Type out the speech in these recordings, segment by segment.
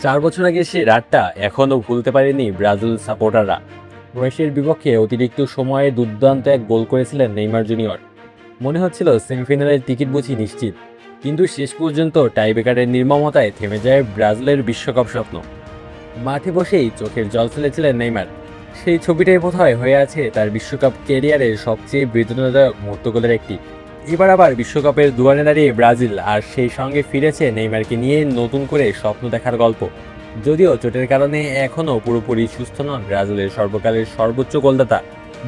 4 বছর আগে সে রাতটা এখনও ভুলতে পারেনি ব্রাজিল সাপোর্টাররা। ক্রোয়েশিয়ার বিপক্ষে অতিরিক্ত সময়ে দুর্দান্ত এক গোল করেছিলেন নেইমার জুনিয়র। মনে হচ্ছিল সেমিফাইনালের টিকিট বুঝি নিশ্চিত, কিন্তু শেষ পর্যন্ত টাইব্রেকারের নির্মমতায় থেমে যায় ব্রাজিলের বিশ্বকাপ স্বপ্ন। মাঠে বসেই চোখের জল ফেলেছিলেন নেইমার। সেই ছবিটাই বোধহয় হয়ে আছে তার বিশ্বকাপ ক্যারিয়ারের সবচেয়ে বেদনাদায়ক মুহূর্তগুলোর একটি। এবার আবার বিশ্বকাপের দুয়ারে দাঁড়িয়ে ব্রাজিল, আর সেই সঙ্গে ফিরেছে নেইমারকে নিয়ে নতুন করে স্বপ্ন দেখার গল্প। যদিও চোটের কারণে এখনও পুরোপুরি সুস্থ নন ব্রাজিলের সর্বকালের সর্বোচ্চ গোলদাতা।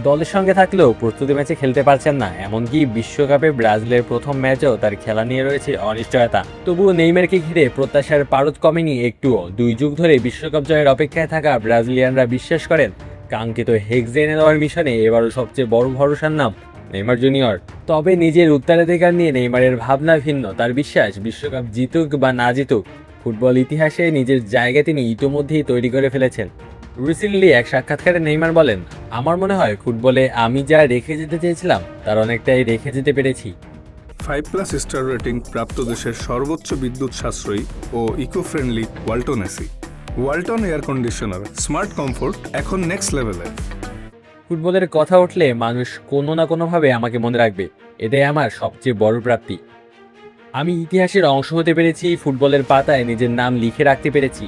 দলের সঙ্গে থাকলেও প্রস্তুতি ম্যাচে খেলতে পারছেন না, এমনকি বিশ্বকাপে ব্রাজিলের প্রথম ম্যাচেও তার খেলা নিয়ে রয়েছে অনিশ্চয়তা। তবুও নেইমারকে ঘিরে প্রত্যাশার পারদ কমেনি একটুও। 2 যুগ ধরে বিশ্বকাপ জয়ের অপেক্ষায় থাকা ব্রাজিলিয়ানরা বিশ্বাস করেন কাঙ্ক্ষিত হেক্সা এনে দেওয়ার মিশনে এবারও সবচেয়ে বড় ভরসার নাম নেইমার জুনিয়র। তবে নিজের উত্তরাধিকার নিয়ে নেইমারের ভাবনা ভিন্ন। তার বিশ্বাস, বিশ্বকাপ জিতুক বা না জিতুক, ফুটবল ইতিহাসে নিজের জায়গা তিনি ইতোমধ্যেই তৈরি করে ফেলেছেন। রিসেন্টলি এক সাক্ষাৎকারে নেইমার বলেন, আমার মনে হয় ফুটবলে আমি যা রেখে যেতে চেয়েছিলাম তার অনেকটাই রেখে যেতে পেরেছি। 5+ স্টার রেটিং প্রাপ্ত দেশের সর্বোচ্চ বিদ্যুৎ সাশ্রয়ী ও eco friendly Walton AC. Walton air conditioner, smart comfort এখন নেক্সট লেভেলে। ফুটবলের কথা উঠলে মানুষ কোনো না কোনোভাবে আমাকে মনে রাখবে, এটাই আমার সবচেয়ে বড় প্রাপ্তি। আমি ইতিহাসের অংশ হতে পেরেছি, ফুটবলের পাতায় নিজের নাম লিখে রাখতে পেরেছি।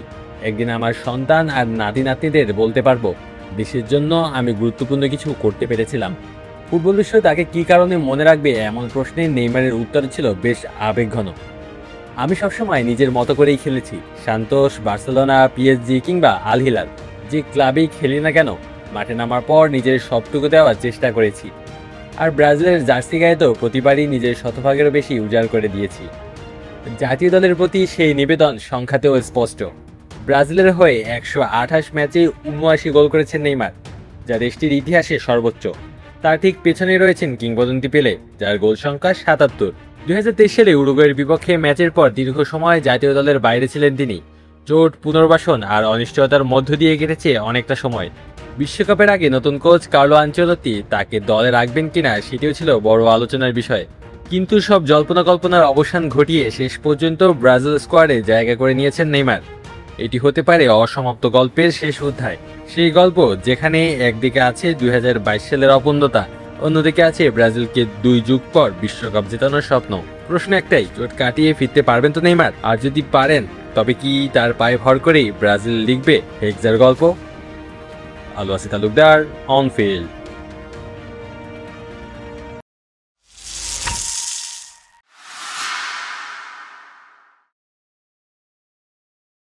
একদিন আমার সন্তান আর নাতি নাতনিদের বলতে পারবো, দেশের জন্য আমি গুরুত্বপূর্ণ কিছু করতে পেরেছিলাম। ফুটবল বিশ্ব তাকে কী কারণে মনে রাখবে, এমন প্রশ্নে নেইমারের উত্তর ছিল বেশ আবেগঘন। আমি সবসময় নিজের মতো করেই খেলেছি। সান্তোস, বার্সেলোনা, পিএসজি কিংবা আল হিলাল, যে ক্লাবেই খেলি না কেন, মাঠে নামার পর নিজের সবটুকু দেওয়ার চেষ্টা করেছি। আর ব্রাজিলের জার্সি গায়ে তো প্রতিবারই নিজের শতভাগেরও বেশি উজাড় করে দিয়েছি। জাতীয় দলের প্রতি সেই নিবেদন সংখ্যাতেও স্পষ্ট। ব্রাজিলের হয়ে 128 ম্যাচে 79 গোল করেছেন নেইমার, যা দেশটির ইতিহাসে সর্বোচ্চ। তার ঠিক পেছনে রয়েছেন কিংবদন্তি পেলে, যার গোল সংখ্যা 77। 2023 সালে উরুগুয়ের বিপক্ষে ম্যাচের পর দীর্ঘ সময় জাতীয় দলের বাইরে ছিলেন তিনি। চোট, পুনর্বাসন আর অনিশ্চয়তার মধ্য দিয়ে কেটেছে অনেকটা সময়। বিশ্বকাপের আগে নতুন কোচ কার্লো আনচেলত্তি তাকে দলে রাখবেন কিনা সেটিও ছিল বড় আলোচনার বিষয়। কিন্তু সব জল্পনা কল্পনার অবসান ঘটিয়ে শেষ পর্যন্ত ব্রাজিল স্কোয়াডে জায়গা করে নিয়েছেন নেইমার। এটি হতে পারে অসমাপ্ত গল্পের শেষ অধ্যায়, সেই গল্প যেখানে একদিকে আছে 2022 সালের অপূর্ণতা, অন্যদিকে আছে ব্রাজিলকে 2 যুগ পর বিশ্বকাপ জেতানোর স্বপ্ন। প্রশ্ন একটাই, চোট কাটিয়ে ফিরতে পারবেন তো নেইমার? আর যদি পারেন, তবে কি তার পায়ে ভর করেই ব্রাজিল লিখবে হেক্সার গল্প? আলু আসি তালুকদার, অন ফিল্ড।